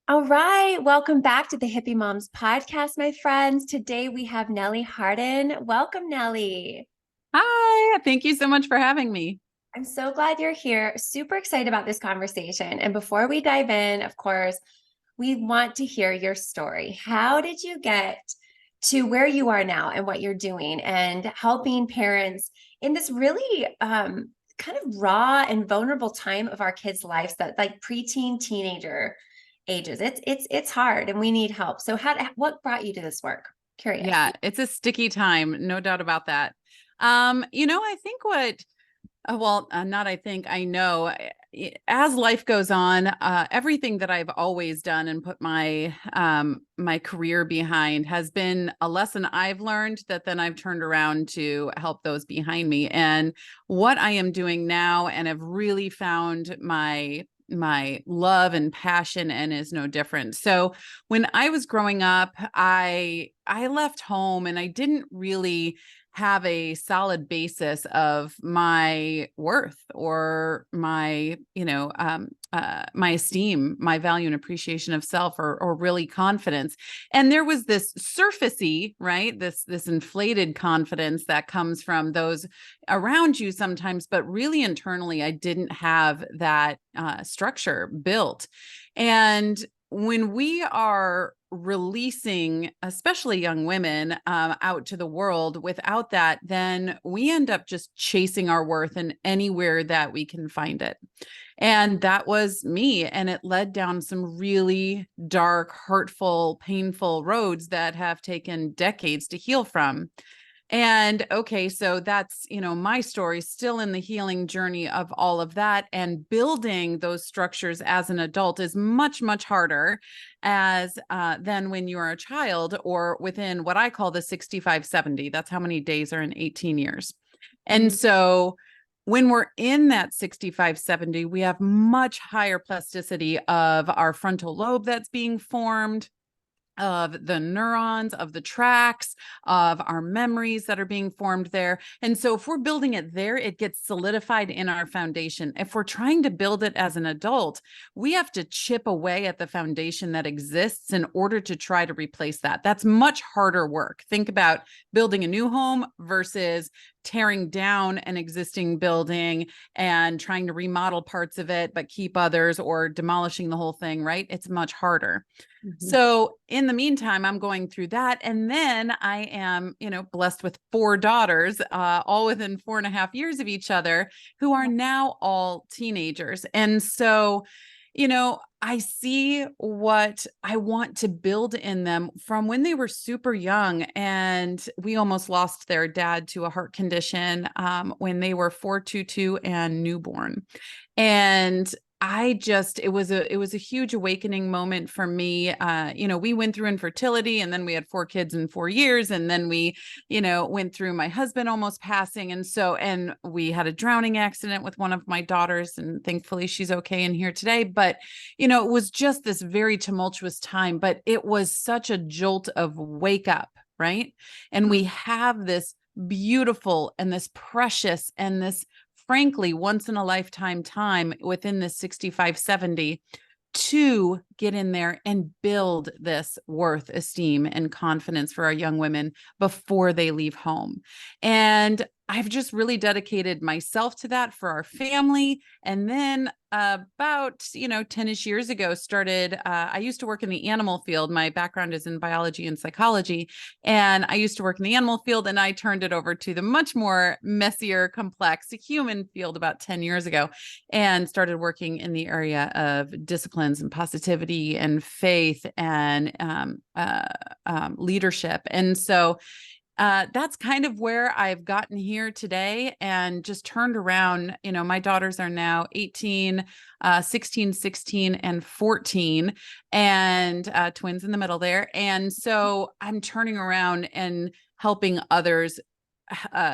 All right, welcome back to the Hippie Moms podcast, my friends. Today we have Nellie Harden. Welcome, Nellie. Hi, thank you so much for having me. I'm so glad you're here. Super excited about this conversation. And before we dive in, of course, we want to hear your story. How did you get to where you are now and what you're doing and helping parents in this really kind of raw and vulnerable time of our kids' lives, that like preteen, teenager ages? It's hard and we need help. So what brought you to this work? Curious. Yeah, it's a sticky time, no doubt about that. I think not I think, I know, as life goes on, everything that I've always done and put my career behind has been a lesson I've learned that then I've turned around to help those behind me. And what I am doing now, and have really found my love and passion and is no different. So when I was growing up, I left home and I didn't really have a solid basis of my worth or my esteem, my value and appreciation of self, or really confidence. And there was this surfacey, right? This inflated confidence that comes from those around you sometimes, but really internally, I didn't have that structure built. And when we are releasing, especially young women, out to the world without that, then we end up just chasing our worth in anywhere that we can find it. And that was me. And it led down some really dark, hurtful, painful roads that have taken decades to heal from. And okay, so that's, my story, still in the healing journey of all of that. And building those structures as an adult is much, much harder than when you are a child, or within what I call the 65-70. That's how many days are in 18 years. And Mhm. so when we're in that 65-70, we have much higher plasticity of our frontal lobe that's being formed, of the neurons, of the tracks, of our memories that are being formed there. And so if we're building it there, it gets solidified in our foundation. If we're trying to build it as an adult, we have to chip away at the foundation that exists in order to try to replace that. That's much harder work. Think about building a new home versus tearing down an existing building and trying to remodel parts of it, but keep others, or demolishing the whole thing, right? It's much harder. Mhm. So in the meantime, I'm going through that. And then I am, blessed with four daughters, all within 4.5 years of each other, who are now all teenagers. And so, I see what I want to build in them from when they were super young. And we almost lost their dad to a heart condition when they were 422 and newborn. And it was a huge awakening moment for me. We went through infertility, and then we had four kids in 4 years. And then we, went through my husband almost passing. And we had a drowning accident with one of my daughters, and thankfully she's okay and here today. But, it was just this very tumultuous time, but it was such a jolt of wake up, right? And we Mhm. have this beautiful and this precious and this frankly once in a lifetime time within the 65-70 to get in there and build this worth, esteem, and confidence for our young women before they leave home. And I've just really dedicated myself to that for our family. And then about 10ish years ago, I used to work in the animal field. My background is in biology and psychology, and I used to work in the animal field, and I turned it over to the much more messier, complex human field about 10 years ago, and started working in the area of disciplines and positivity and faith and leadership. And so that's kind of where I've gotten here today, and just turned around. My daughters are now 18, 16, 16, and 14, and twins in the middle there. And so I'm turning around and helping others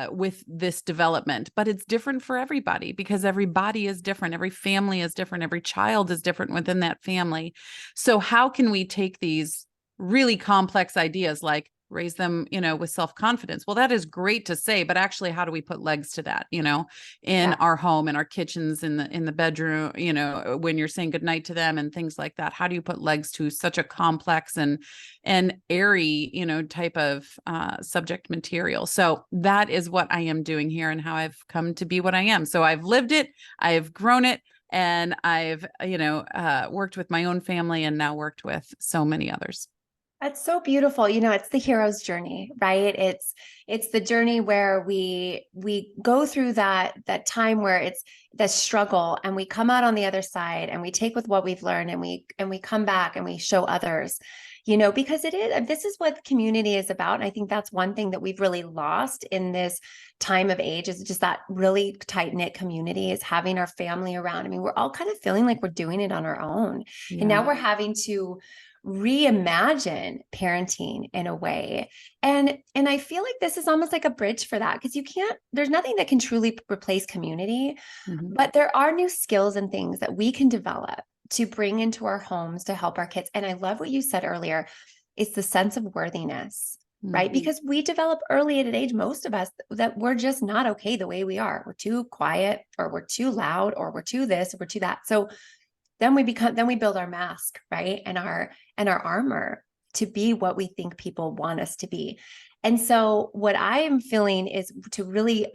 with this development. But it's different for everybody, because every body is different. Every family is different. Every child is different within that family. So how can we take these really complex ideas like raise them, with self-confidence. Well, that is great to say, but actually, how do we put legs to that, in Yeah. our home, in our kitchens, in the bedroom, when you're saying goodnight to them and things like that? How do you put legs to such a complex and airy, type of subject material? So that is what I am doing here and how I've come to be what I am. So I've lived it, I've grown it, and I've, worked with my own family and now worked with so many others. That's so beautiful. It's the hero's journey, right? It's the journey where we go through that time where it's the struggle, and we come out on the other side, and we take with what we've learned, and we come back and we show others, because this is what community is about. And I think that's one thing that we've really lost in this time of age, is just that really tight-knit community, is having our family around. I mean, we're all kind of feeling like we're doing it on our own. And now we're having to reimagine parenting in a way. And I feel like this is almost like a bridge for that, because there's nothing that can truly replace community, Mm-hmm. but there are new skills and things that we can develop to bring into our homes to help our kids. And I love what you said earlier. It's the sense of worthiness, right? Mm-hmm. Because we develop early at an age, most of us, that we're just not okay the way we are. We're too quiet, or we're too loud, or we're too this, or we're too that. So then we build our mask, right? And our armor to be what we think people want us to be. And so what I am feeling is to really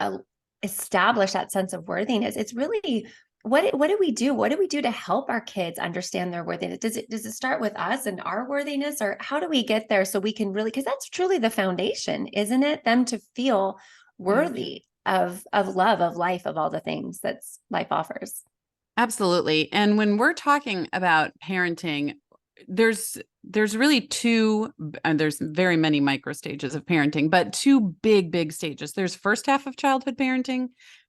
establish that sense of worthiness. It's really, what do we do? What do we do to help our kids understand their worthiness? Does it start with us and our worthiness, or how do we get there so we can really, because that's truly the foundation, isn't it? Them to feel worthy of love, of life, of all the things that life offers. Absolutely. And when we're talking about parenting, there's really two, and there's very many micro stages of parenting, but two big stages. There's first half of childhood parenting,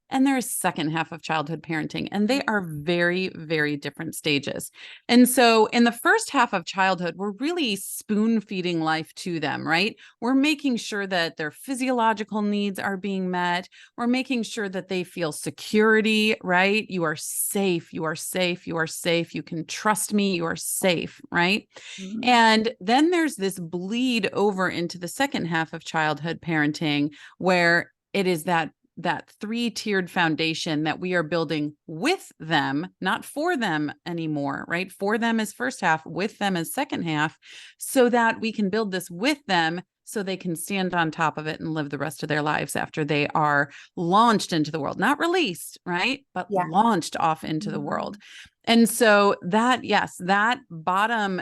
and there's second half of childhood parenting, and they are very, very different stages. And so in the first half of childhood, we're really spoon feeding life to them, right? We're making sure that their physiological needs are being met. We're making sure that they feel security, right? You are safe, you are safe, you are safe. You can trust me, you are safe, right? Mhm. And then there's this bleed over into the second half of childhood parenting, where it is that three-tiered foundation that we are building with them, not for them anymore, right? For them is first half, with them is second half, so that we can build this with them so they can stand on top of it and live the rest of their lives after they are launched into the world, not released, right? But Yeah. launched off into the world. And so that, yes, that bottom,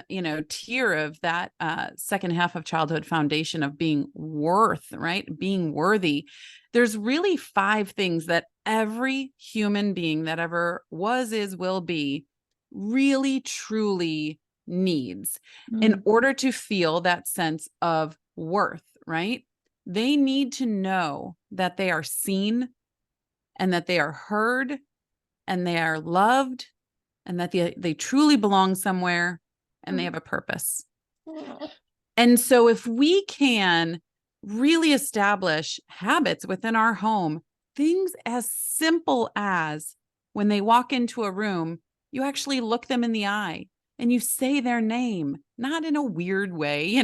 tier of that second half of childhood foundation of being worth, right? Being worthy. There's really 5 things that every human being that ever was, is, will be really, truly needs in Mm. order to feel that sense of worth, right? They need to know that they are seen, and that they are heard, and they are loved, and that they truly belong somewhere, and they have a purpose. Mm. And so if we can really establish habits within our home, things as simple as when they walk into a room, you actually look them in the eye and you say their name, not in a weird way,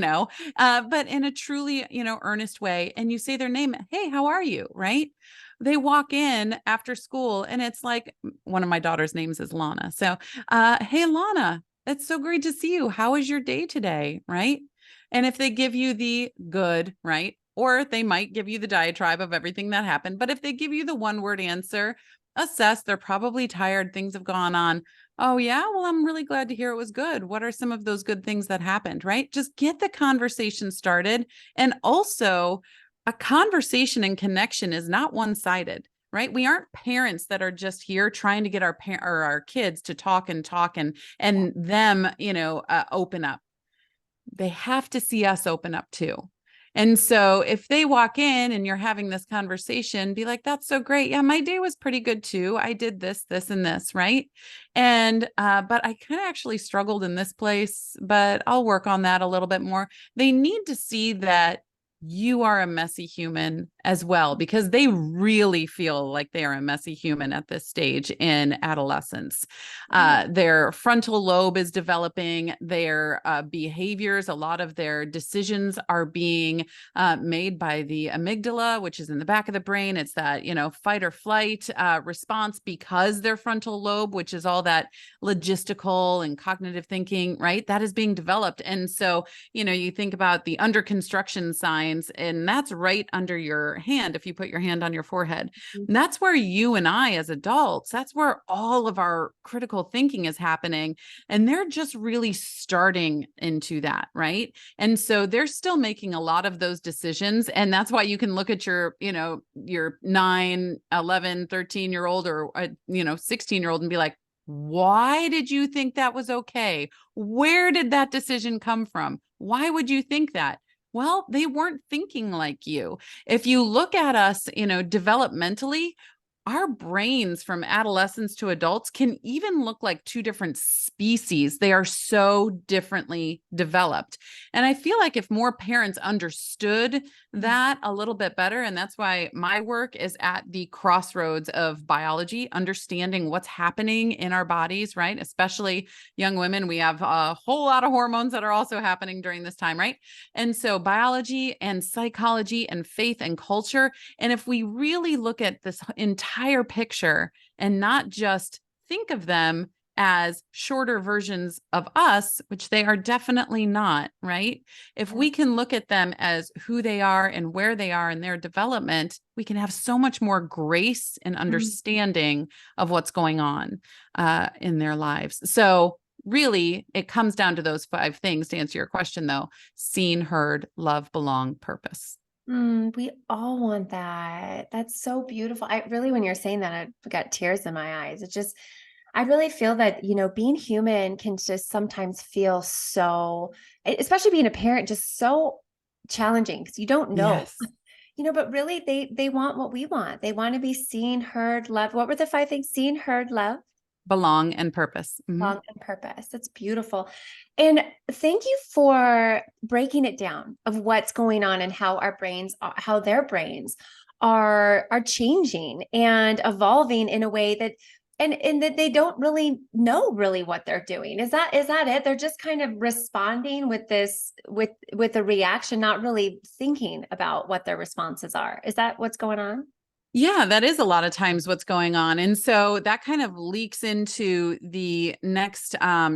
but in a truly, earnest way. And you say their name. Hey, how are you? Right? They walk in after school, and it's like, one of my daughter's names is Lana. So, hey, Lana, it's so great to see you. How was your day today? Right? And if they give you the good, right? Or they might give you the diatribe of everything that happened. But if they give you the one word answer, assess, they're probably tired. Things have gone on. Oh, yeah. Well, I'm really glad to hear it was good. What are some of those good things that happened? Right? Just get the conversation started. And also, a conversation and connection is not one-sided. Right? We aren't parents that are just here trying to get our kids to talk and them, open up. They have to see us open up too. And so if they walk in and you're having this conversation, be like, that's so great. Yeah, my day was pretty good too. I did this, this, and this, right? And but I kind of actually struggled in this place, but I'll work on that a little bit more. They need to see that you are a messy human as well, because they really feel like they are a messy human at this stage in adolescence. Their frontal lobe is developing, their behaviors, a lot of their decisions are being made by the amygdala, which is in the back of the brain. It's that, fight or flight response, because their frontal lobe, which is all that logistical and cognitive thinking, right? That is being developed. And so, you think about the under construction signs, and that's right under your hand. If you put your hand on your forehead, and that's where you and I as adults, that's where all of our critical thinking is happening. And they're just really starting into that, right? And so they're still making a lot of those decisions. And that's why you can look at your 9, 11, 13-year-old or 16-year-old and be like, why did you think that was okay? Where did that decision come from? Why would you think that? Well, they weren't thinking like you. If you look at us, developmentally, our brains from adolescents to adults can even look like two different species. They are so differently developed. And I feel like if more parents understood that a little bit better, and that's why my work is at the crossroads of biology, understanding what's happening in our bodies, right? Especially young women, we have a whole lot of hormones that are also happening during this time, right? And so biology and psychology and faith and culture. And if we really look at this entire picture and not just think of them as shorter versions of us, which they are definitely not, right? If we can look at them as who they are and where they are in their development, we can have so much more grace and understanding of what's going on in their lives. So really, it comes down to those 5 things to answer your question, though: seen, heard, love, belong, purpose. We all want that. That's so beautiful. I really, when you're saying that, I got tears in my eyes. I really feel that, being human can just sometimes feel so, especially being a parent, just so challenging because you don't know, Yes. but really they want what we want. They want to be seen, heard, loved. What were the 5 things? Seen, heard, loved, Belong, and purpose. long, and purpose. That's beautiful. And thank you for breaking it down of what's going on and how our brains, how their brains are changing and evolving in a way that and that they don't really know really what they're doing. Is that it? They're just kind of responding with this with a reaction, not really thinking about what their responses are. Is that what's going on? Yeah, that is a lot of times what's going on. And so that kind of leaks into the next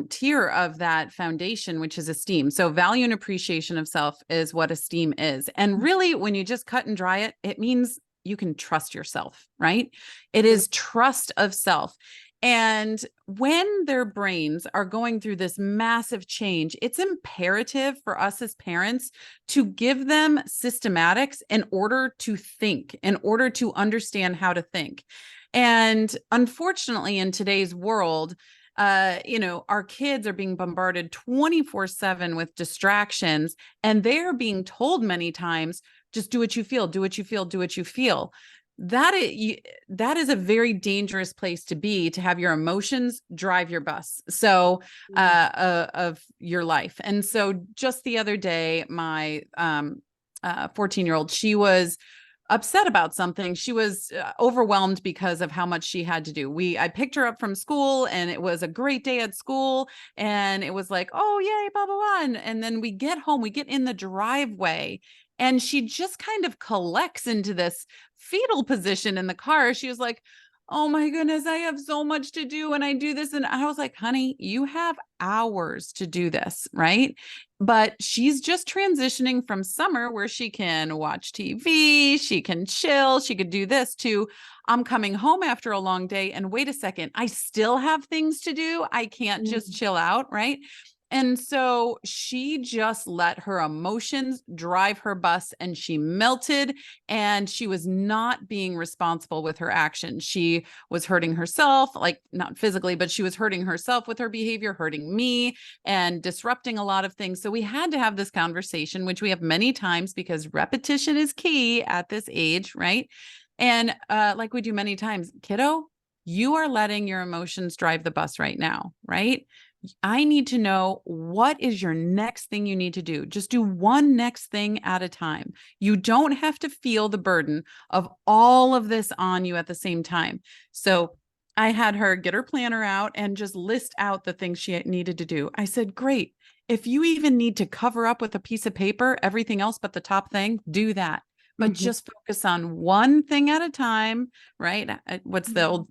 tier of that foundation, which is esteem. So value and appreciation of self is what esteem is. And really, when you just cut and dry it, it means you can trust yourself, right? It is trust of self. And when their brains are going through this massive change, it's imperative for us as parents to give them systematics in order to think, in order to understand how to think. And unfortunately, in today's world, our kids are being bombarded 24/7 with distractions, and they're being told many times, just do what you feel, do what you feel, do what you feel. That is a very dangerous place to be, to have your emotions drive your bus of your life. And so just the other day, my 14-year-old, she was upset about something. She was overwhelmed because of how much she had to do. I picked her up from school, and it was a great day at school, and it was like, oh yay, blah blah blah. And then we get home, we get in the driveway, and she just kind of collects into this fetal position in the car. She was like, oh my goodness, I have so much to do, and I do this. And I was like, honey, you have hours to do this, right? But she's just transitioning from summer, where she can watch TV, she can chill, she could do this, to I'm coming home after a long day, and wait a second, I still have things to do. I can't just chill out, right? And so she just let her emotions drive her bus, and she melted, and she was not being responsible with her actions. She was hurting herself, like not physically, but she was hurting herself with her behavior, hurting me, and disrupting a lot of things. So we had to have this conversation, which we have many times, because repetition is key at this age, right? And like we do many times, kiddo, you are letting your emotions drive the bus right now, right? I need to know, what is your next thing you need to do? Just do one next thing at a time. You don't have to feel the burden of all of this on you at the same time. So I had her get her planner out and just list out the things she needed to do. I said, great. If you even need to cover up with a piece of paper, everything else but the top thing, do that. But Mhm. just focus on one thing at a time, right? What's the old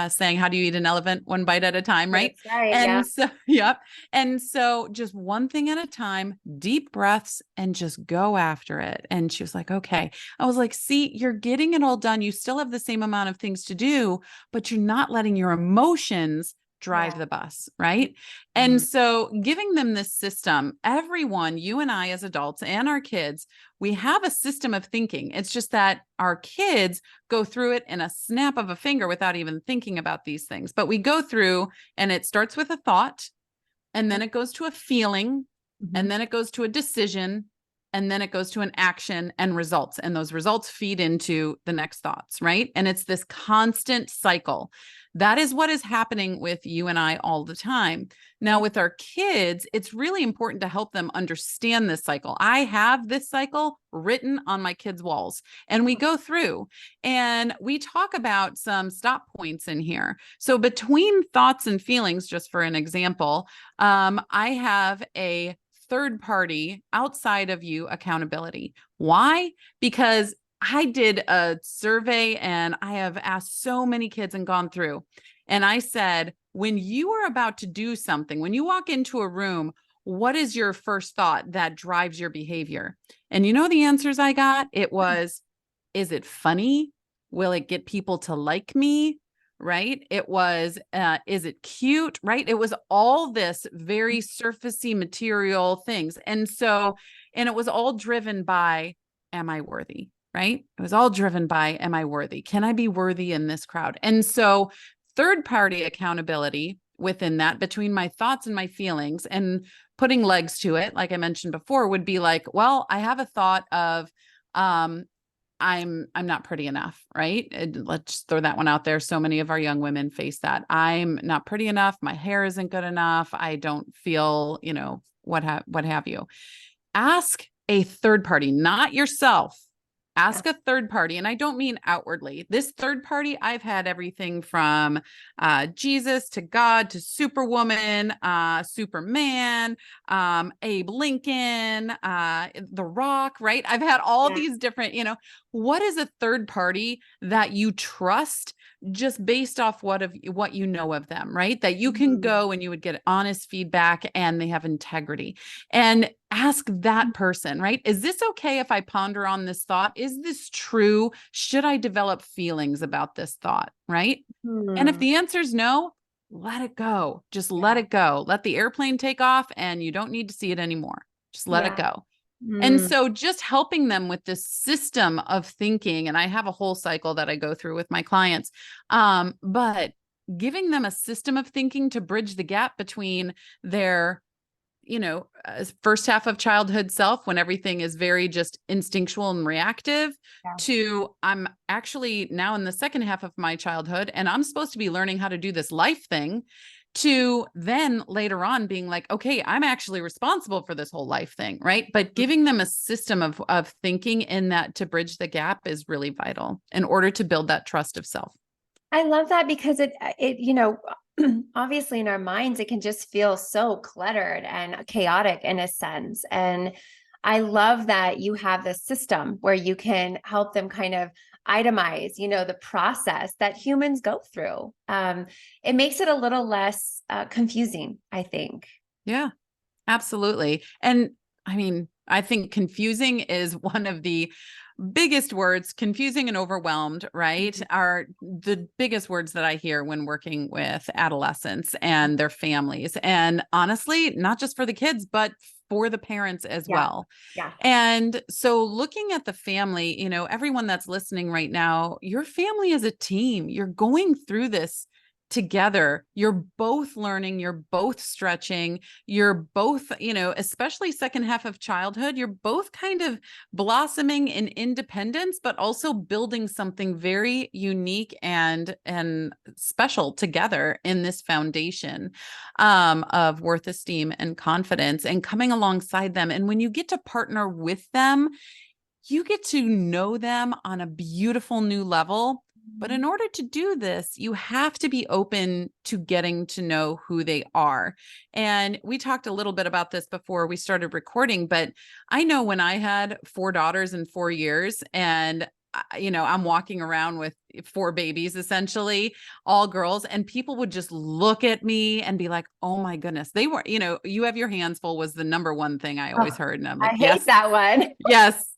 saying? How do you eat an elephant? One bite at a time, right? That's right. Yeah. And so, yep. And so just one thing at a time, deep breaths, and just go after it. And she was like, okay. I was like, see, you're getting it all done. You still have the same amount of things to do, but you're not letting your emotions drive Yeah. the bus, right? And Mhm. so giving them this system, everyone, you and I as adults and our kids, we have a system of thinking. It's just that our kids go through it in a snap of a finger without even thinking about these things. But we go through, and it starts with a thought, and then it goes to a feeling, Mhm. and then it goes to a decision, and then it goes to an action and results. And those results feed into the next thoughts, right? And it's this constant cycle. That is what is happening with you and I all the time. Now, with our kids, it's really important to help them understand this cycle. I have this cycle written on my kids' walls, and we go through and we talk about some stop points in here. So, between thoughts and feelings, just for an example, I have a third party outside of you accountability. Why? Because I did a survey and I have asked so many kids and gone through. And I said, when you are about to do something, when you walk into a room, what is your first thought that drives your behavior? And you know the answers I got? It was, is it funny? Will it get people to like me? Right? It was, is it cute? Right? It was all this very surfacey material things. And so, and it was all driven by, am I worthy? Right? It was all driven by, am I worthy? Can I be worthy in this crowd? And so, third party accountability within that, between my thoughts and my feelings, and putting legs to it, like I mentioned before, would be like, well, I have a thought of, I'm not pretty enough, right? And let's throw that one out there. So many of our young women face that. I'm not pretty enough. My hair isn't good enough. I don't feel, what have you. Ask a third party, not yourself. Yeah. Ask a third party. And I don't mean outwardly. This third party, I've had everything from Jesus to God to Superwoman, Superman, Abe Lincoln, The Rock, right? I've had all Yeah. these different, what is a third party that you trust just based off what you know of them, right? That you can Mhm. go and you would get honest feedback and they have integrity. And ask that person, right? Is this okay if I ponder on this thought? Is this true? Should I develop feelings about this thought, right? And if Hmm. the answer is no, let it go. Just let Yeah. it go. Let the airplane take off and you don't need to see it anymore. Just let it Yeah. go. And Mm. so just helping them with this system of thinking, and I have a whole cycle that I go through with my clients, but giving them a system of thinking to bridge the gap between their first half of childhood self, when everything is very just instinctual and reactive, Yeah. to I'm actually now in the second half of my childhood and I'm supposed to be learning how to do this life thing, to then later on being like, okay, I'm actually responsible for this whole life thing, right? But giving them a system of thinking in that to bridge the gap is really vital in order to build that trust of self. I love that because obviously in our minds, it can just feel so cluttered and chaotic in a sense. And I love that you have this system where you can help them kind of itemize, the process that humans go through. It makes it a little less confusing, I think. Yeah. Absolutely. And I mean, I think confusing is one of the biggest words. Confusing and overwhelmed, right, Mhm. are the biggest words that I hear when working with adolescents and their families. And honestly, not just for the kids, but for the parents as Yeah. well. Yeah. And so looking at the family, everyone that's listening right now, your family is a team. You're going through this together. You're both learning, you're both stretching, you're both, especially second half of childhood, you're both kind of blossoming in independence, but also building something very unique and special together in this foundation of worth, esteem, and confidence, and coming alongside them. And when you get to partner with them, you get to know them on a beautiful new level. But in order to do this, you have to be open to getting to know who they are. And we talked a little bit about this before we started recording, but I know when I had 4 daughters in 4 years, and I'm walking around with 4 babies, essentially, all girls, and people would just look at me and be like, oh my goodness, they were, you have your hands full was the number one thing I always Oh, heard. And I'm I like, hate yes, that one.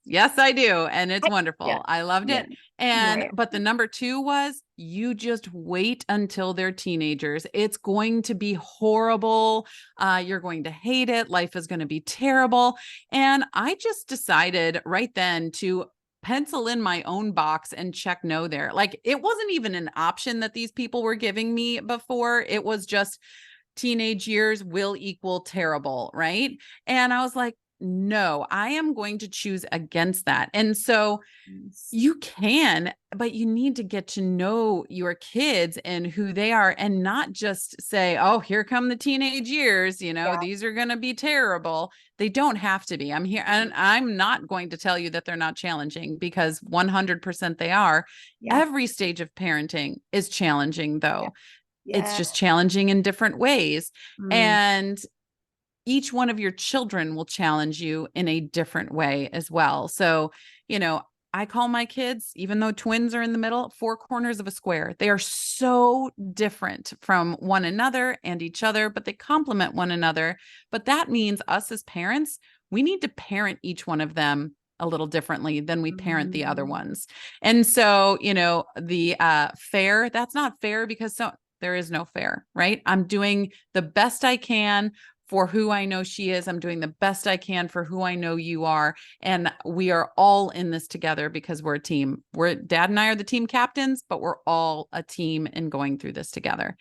yes, I do. And it's wonderful. Yeah. I loved Yeah. it. And, Right. but the number 2 was, you just wait until they're teenagers. It's going to be horrible. You're going to hate it. Life is going to be terrible. And I just decided right then to pencil in my own box and check no there. Like, it wasn't even an option that these people were giving me before. It was just teenage years will equal terrible, right? And I was like, no, I am going to choose against that. And so you can, but you need to get to know your kids and who they are, and not just say, oh, here come the teenage years, Yeah. these are going to be terrible. They don't have to be. I'm here, and I'm not going to tell you that they're not challenging, because 100% they are. Yeah. Every stage of parenting is challenging, though. It's Yeah. just challenging in different ways. Mm. And each one of your children will challenge you in a different way as well. So, I call my kids, even though twins are in the middle, 4 corners of a square. They are so different from one another and each other, but they complement one another. But that means us as parents, we need to parent each one of them a little differently than we parent the other ones. And so, the fair, that's not fair, because there is no fair, right? I'm doing the best I can for who I know she is. I'm doing the best I can for who I know you are. And we are all in this together because we're a team. Dad and I are the team captains, but we're all a team and going through this together.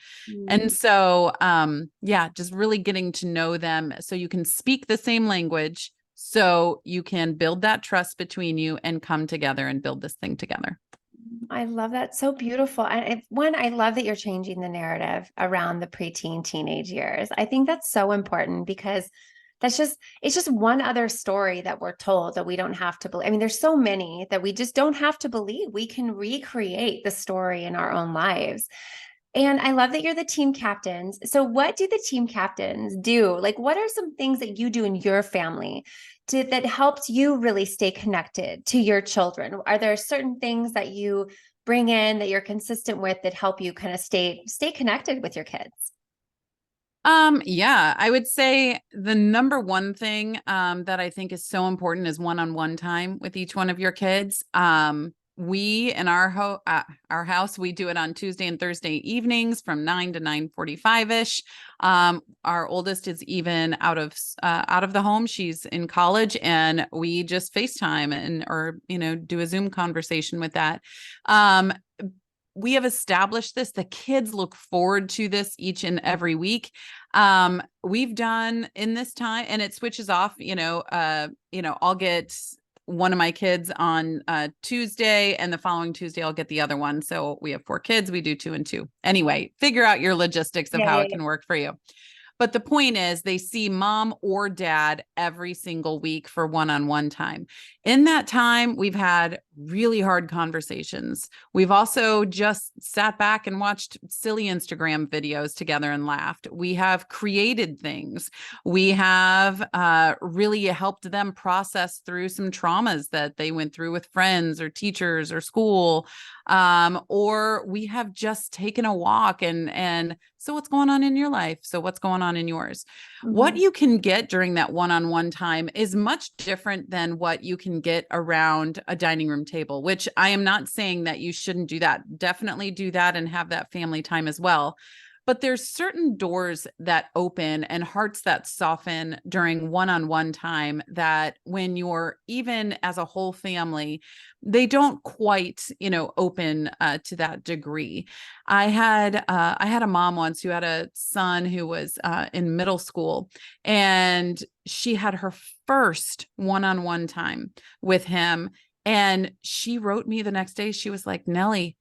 And so, just really getting to know them so you can speak the same language, so you can build that trust between you and come together and build this thing together. I love that. So beautiful. And I love that you're changing the narrative around the preteen teenage years. I think that's so important, because it's just one other story that we're told that we don't have to believe. I mean, there's so many that we just don't have to believe. We can recreate the story in our own lives. And I love that you're the team captains. So what do the team captains do? Like, what are some things that you do in your family that helps you really stay connected to your children? Are there certain things that you bring in that you're consistent with that help you kind of stay connected with your kids? Yeah, I would say the number one thing that I think is so important is one-on-one time with each one of your kids. We in our house, we do it on Tuesday and Thursday evenings from 9 to 9:45ish. Our oldest is even out of the home. She's in college, and we just FaceTime or do a Zoom conversation with that. We have established this. The kids look forward to this each and every week. We've done in this time, and it switches off, I'll get one of my kids on Tuesday, and the following Tuesday I'll get the other one. So we have 4 kids. We do 2 and 2. Anyway, figure out your logistics of how it can work for you. But the point is, they see mom or dad every single week for one-on-one time. In that time, we've had really hard conversations. We've also just sat back and watched silly Instagram videos together and laughed. We have created things. We have really helped them process through some traumas that they went through with friends or teachers or school. Or we have just taken a walk and so what's going on in your life? So what's going on in yours? What you can get during that one-on-one time is much different than what you can get around a dining room table, which I am not saying that you shouldn't do that. Definitely do that and have that family time as well. but there's certain doors that open and hearts that soften during one-on-one time that when you're even as a whole family, they don't quite, open to that degree. I had a mom once who had a son who was in middle school, and she had her first one-on-one time with him. And she wrote me the next day. She was like, Nellie,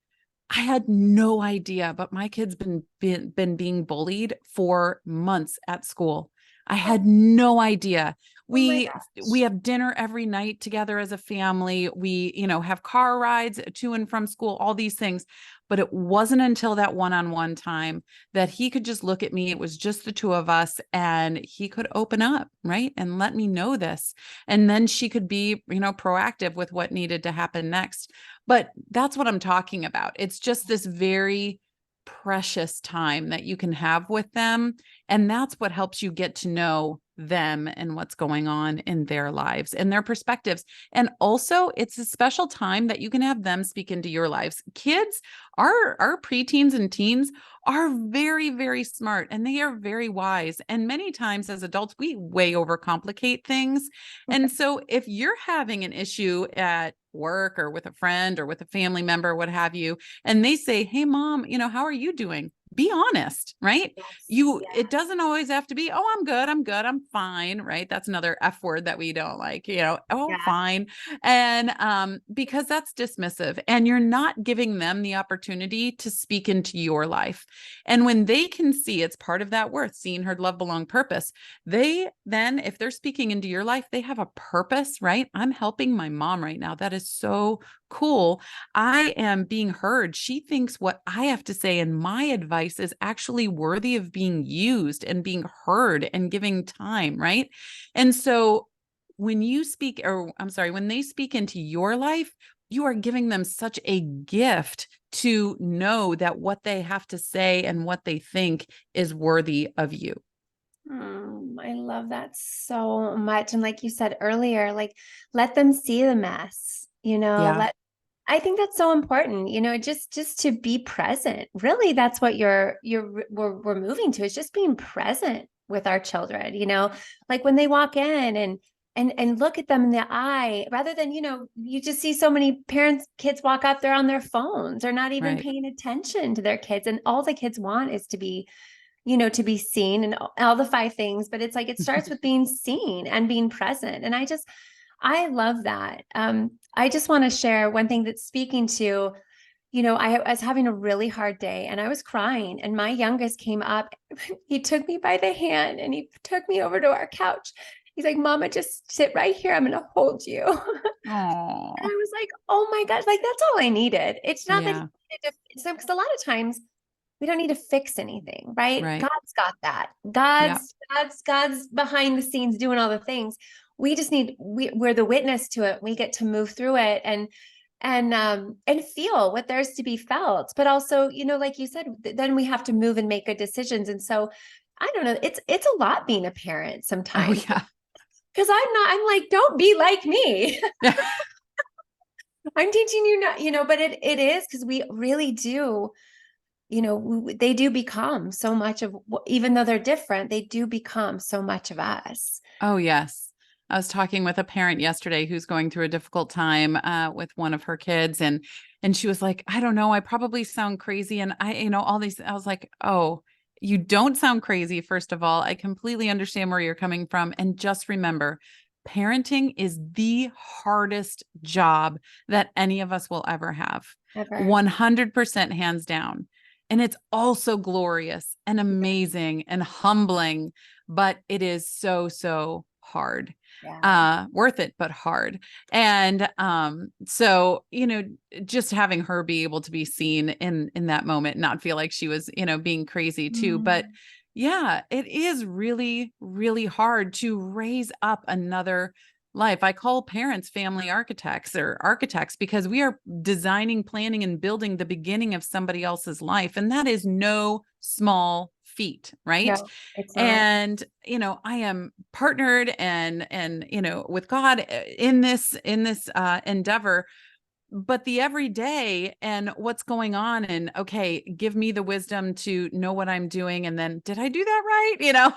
I had no idea, but my kid's been being bullied for months at school. I Oh, had no idea. oh my We gosh. have dinner every night together as a family. We, have car rides to and from school, all these things. But it wasn't until that one-on-one time that he could just look at me. It was just the two of us, and he could open up, right? And let me know this. And then she could be, proactive with what needed to happen next. But that's what I'm talking about. It's just this very precious time that you can have with them. And that's what helps you get to know them and what's going on in their lives and their perspectives. And also, it's a special time that you can have them speak into your lives. Kids, our preteens and teens are very, very smart, and they are very wise. And many times as adults, we way overcomplicate things. And so if you're having an issue at work or with a friend or with a family member, what have you, and they say, hey, mom, how are you doing? Be honest, right? Yes. It doesn't always have to be, oh, I'm good. I'm fine. Right. That's another F word that we don't like, oh, Yeah. fine. And because that's dismissive, and you're not giving them the opportunity to speak into your life. And when they can see it's part of that worth, seen, heard, love, belong, purpose, they then, if they're speaking into your life, they have a purpose, right? I'm helping my mom right now. That is so cool. I am being heard. She thinks what I have to say and my advice is actually worthy of being used and being heard and giving time, right? And so when you speak, or I'm sorry, when they speak into your life, you are giving them such a gift to know that what they have to say and what they think is worthy of you. I love that so much. And like you said earlier, like let them see the mess, Yeah, let I think that's so important, just to be present. Really, that's what we're moving to, is just being present with our children, like when they walk in and look at them in the eye, rather than, you just see so many parents, kids walk up, they're on their phones, they're not even right. paying attention to their kids. And all the kids want is to be seen and all the five things. But it's like, it starts with being seen and being present. And I love that. I just want to share one thing that's speaking to, I was having a really hard day and I was crying, and my youngest came up. He took me by the hand and he took me over to our couch. He's like, Mama, just sit right here. I'm going to hold you. And I Oh, was like, oh my gosh, like that's all I needed. It's not that he yeah, needed to, so, because a lot of times we don't need to fix anything, right? right. God's got that. Yeah. God's behind the scenes doing all the things. We just we're the witness to it. We get to move through it and feel what there's to be felt. But also, like you said, then we have to move and make good decisions. And so I don't know, it's a lot being a parent Oh, sometimes, yeah. because I'm like, don't be like me. I'm teaching you not, but it is, because we really do, they do become so much of, even though they're different, they do become so much of us. Oh, yes. I was talking with a parent yesterday who's going through a difficult time with one of her kids, and she was like, I don't know, I probably sound crazy, and all these. I was like, oh, you don't sound crazy. First of all, I completely understand where you're coming from, and just remember, parenting is the hardest job that any of us will ever have. Ever. 100% hands down. And it's also glorious and amazing and humbling, but it is so, so hard. Yeah. Worth it, but hard. And so, just having her be able to be seen in that moment, not feel like she was, being crazy too. But Mm. yeah, it is really, really hard to raise up another life. I call parents family architects, or architects, because we are designing, planning, and building the beginning of somebody else's life. And that is no small feat, right? No, it's not. And I am partnered and with God in this endeavor. but the everyday and what's going on, and okay, give me the wisdom to know what I'm doing. And then, did I do that right? Yeah.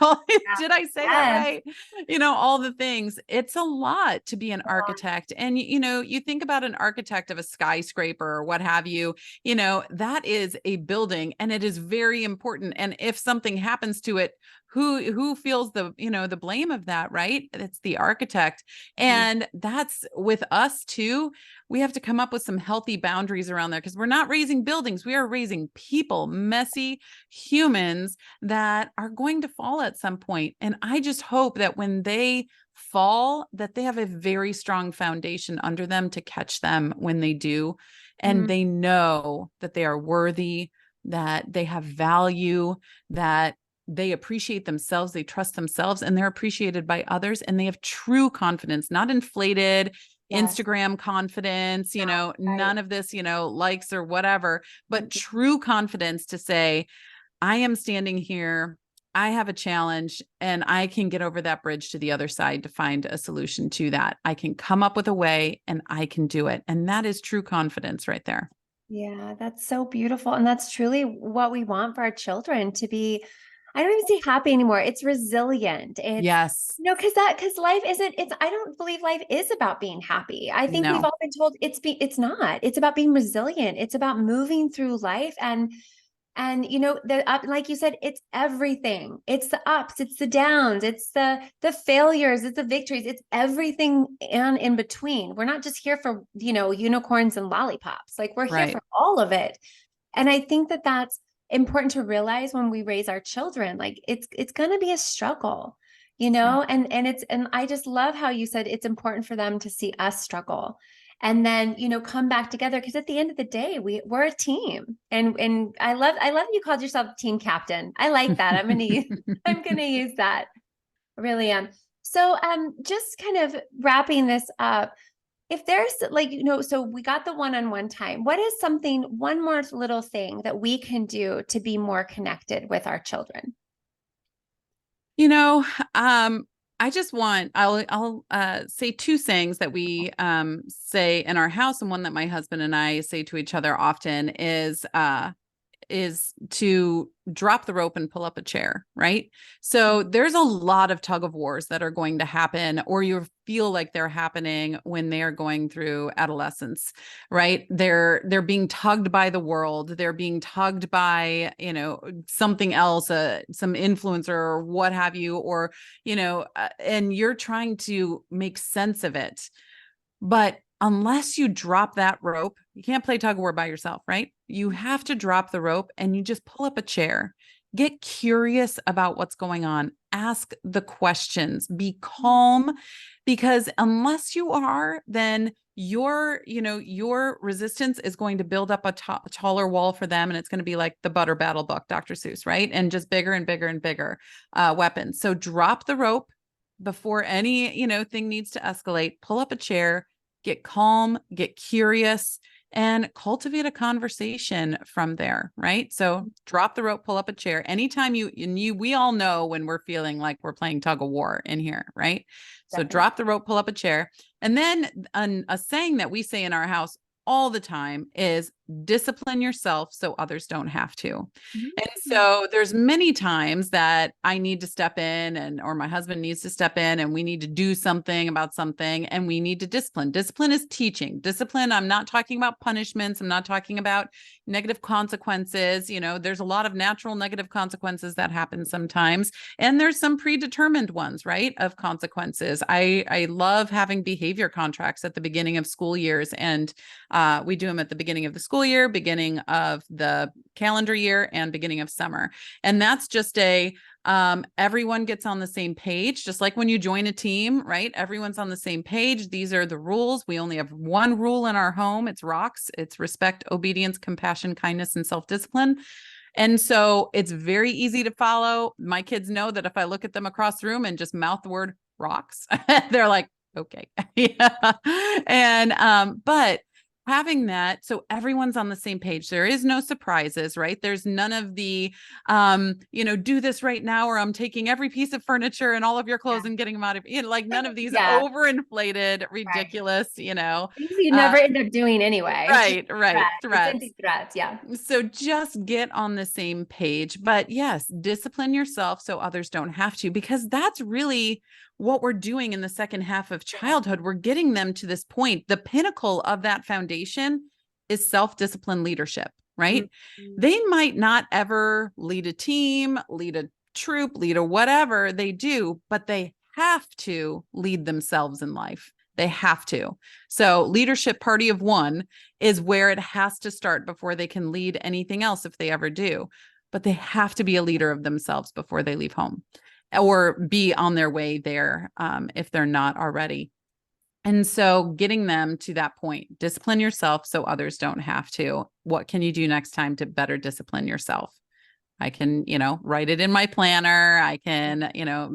Did I say that Yes. right? All the things. It's a lot to be an architect. And, you think about an architect of a skyscraper or what have you, that is a building, and it is very important. And if something happens to it, who feels the blame of that, right? It's the architect. Mhm. And that's with us too. We have to come up with some healthy boundaries around there, because we're not raising buildings. We are raising people, messy humans that are going to fall at some point. And I just hope that when they fall, that they have a very strong foundation under them to catch them when they do. And Mhm. they know that they are worthy, that they have value, that they appreciate themselves, they trust themselves, and they're appreciated by others. And they have true confidence, not inflated Yes. Instagram confidence, Right. none of this, likes or whatever, but Mhm. true confidence to say, I am standing here. I have a challenge, and I can get over that bridge to the other side to find a solution to that. I can come up with a way, and I can do it. And that is true confidence right there. Yeah, that's so beautiful. And that's truly what we want for our children to be. I don't even say happy anymore. It's resilient. It's, Yes. because life isn't, I don't believe life is about being happy. I think we've No. all been told it's not. It's about being resilient. It's about moving through life and the up, like you said, it's everything. It's the ups, it's the downs, it's the failures, it's the victories, it's everything and in between. We're not just here for, unicorns and lollipops. Like we're here Right. for all of it. And I think that that's important to realize when we raise our children. Like it's going to be a struggle, Yeah. and I just love how you said it's important for them to see us struggle and then come back together, because at the end of the day we're a team. And I love you called yourself team captain. I like that. I'm gonna use that. I really am. So just kind of wrapping this up, if there's like, so we got the one-on-one time, what is one more little thing that we can do to be more connected with our children? You know, um, I'll say two sayings that we say in our house, and one that my husband and I say to each other often is to drop the rope and pull up a chair, right? So there's a lot of tug of wars that are going to happen, or you feel like they're happening when they are going through adolescence, right? They're being tugged by the world. They're being tugged by, something else, some influencer or what have you, or, and you're trying to make sense of it. But unless you drop that rope, you can't play tug of war by yourself, right? You have to drop the rope and you just pull up a chair. Get curious about what's going on. Ask the questions. Be calm, because unless you are, then your resistance is going to build up a taller wall for them, and it's going to be like the butter battle book, Dr. Seuss, right? And just bigger and bigger and bigger weapons. So drop the rope before any thing needs to escalate. Pull up a chair, get calm, get curious, and cultivate a conversation from there, right? So drop the rope, pull up a chair. Anytime we all know when we're feeling like we're playing tug of war in here, right? So Definitely. drop the rope, pull up a chair. And then a saying that we say in our house all the time is discipline yourself so others don't have to. And Mhm. so there's many times that I need to step in, or my husband needs to step in, and we need to do something about something, and we need to discipline. Discipline is teaching. Discipline, I'm not talking about punishments. I'm not talking about negative consequences. There's a lot of natural negative consequences that happen sometimes, and there's some predetermined ones, right, of consequences. I love having behavior contracts at the beginning of school years, and we do them at the beginning of the school year, beginning of the calendar year, and beginning of summer. And that's just everyone gets on the same page, just like when you join a team, right? Everyone's on the same page. These are the rules. We only have one rule in our home. It's rocks. It's respect, obedience, compassion, kindness, and self-discipline. And so it's very easy to follow. My kids know that if I look at them across the room and just mouth the word rocks, they're like, okay. Yeah. And but having that, so everyone's on the same page. There is no surprises, right? There's none of the, do this right now, or I'm taking every piece of furniture and all of your clothes Yeah. and getting them out of, like none of these Yeah. overinflated, Right. ridiculous, Things you uh, never end up doing anyway. Just right, threats. It's threats. empty threats. Yeah. So just get on the same page. But yes, discipline yourself so others don't have to, because that's really what we're doing in the second half of childhood. We're getting them to this point. The pinnacle of that foundation is self-discipline leadership, right? Mhm. They might not ever lead a team, lead a troop, lead a whatever they do, but they have to lead themselves in life. They have to. So leadership party of one is where it has to start before they can lead anything else, if they ever do. But they have to be a leader of themselves before they leave home, or be on their way there, if they're not already. And so getting them to that point, discipline yourself so others don't have to. What can you do next time to better discipline yourself? I can, write it in my planner. I can,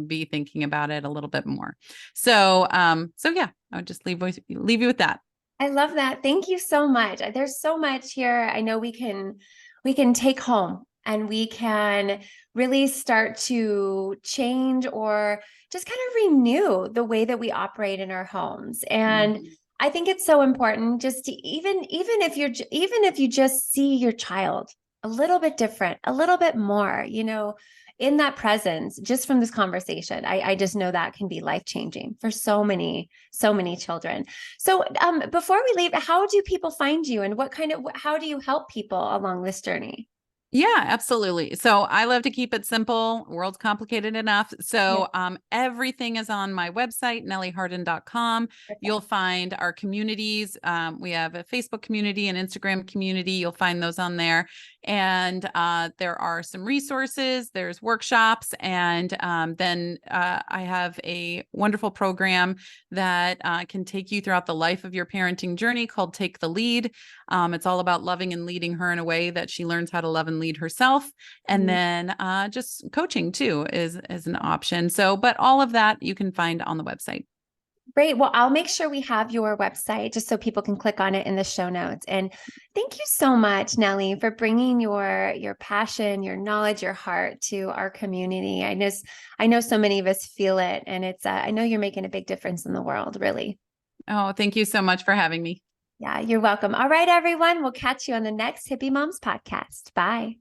be thinking about it a little bit more. So yeah, I would just leave you with that. I love that. Thank you so much. There's so much here. I know we can take home, and we can really start to change, or just kind of renew the way that we operate in our homes. And Mhm. I think it's so important, just to even if you just see your child a little bit different, a little bit more, in that presence, just from this conversation. I just know that can be life changing for so many children. So, before we leave, how do people find you, and how do you help people along this journey? Yeah, absolutely. So I love to keep it simple. World's complicated enough. Yeah, So everything is on my website, nellieharden.com. perfect. You'll find our communities. We have a Facebook community and Instagram community. You'll find those on there. And there are some resources, there's workshops. And then I have a wonderful program that can take you throughout the life of your parenting journey, called Take the Lead. It's all about loving and leading her in a way that she learns how to love and lead herself. And Mhm. then just coaching too is an option. So, but all of that you can find on the website. Great. Well, I'll make sure we have your website just so people can click on it in the show notes. And thank you so much, Nellie, for bringing your passion, your knowledge, your heart to our community. I know so many of us feel it, and I know you're making a big difference in the world, really. Oh, thank you so much for having me. Yeah, you're welcome. All right, everyone. We'll catch you on the next Hippie Moms podcast. Bye.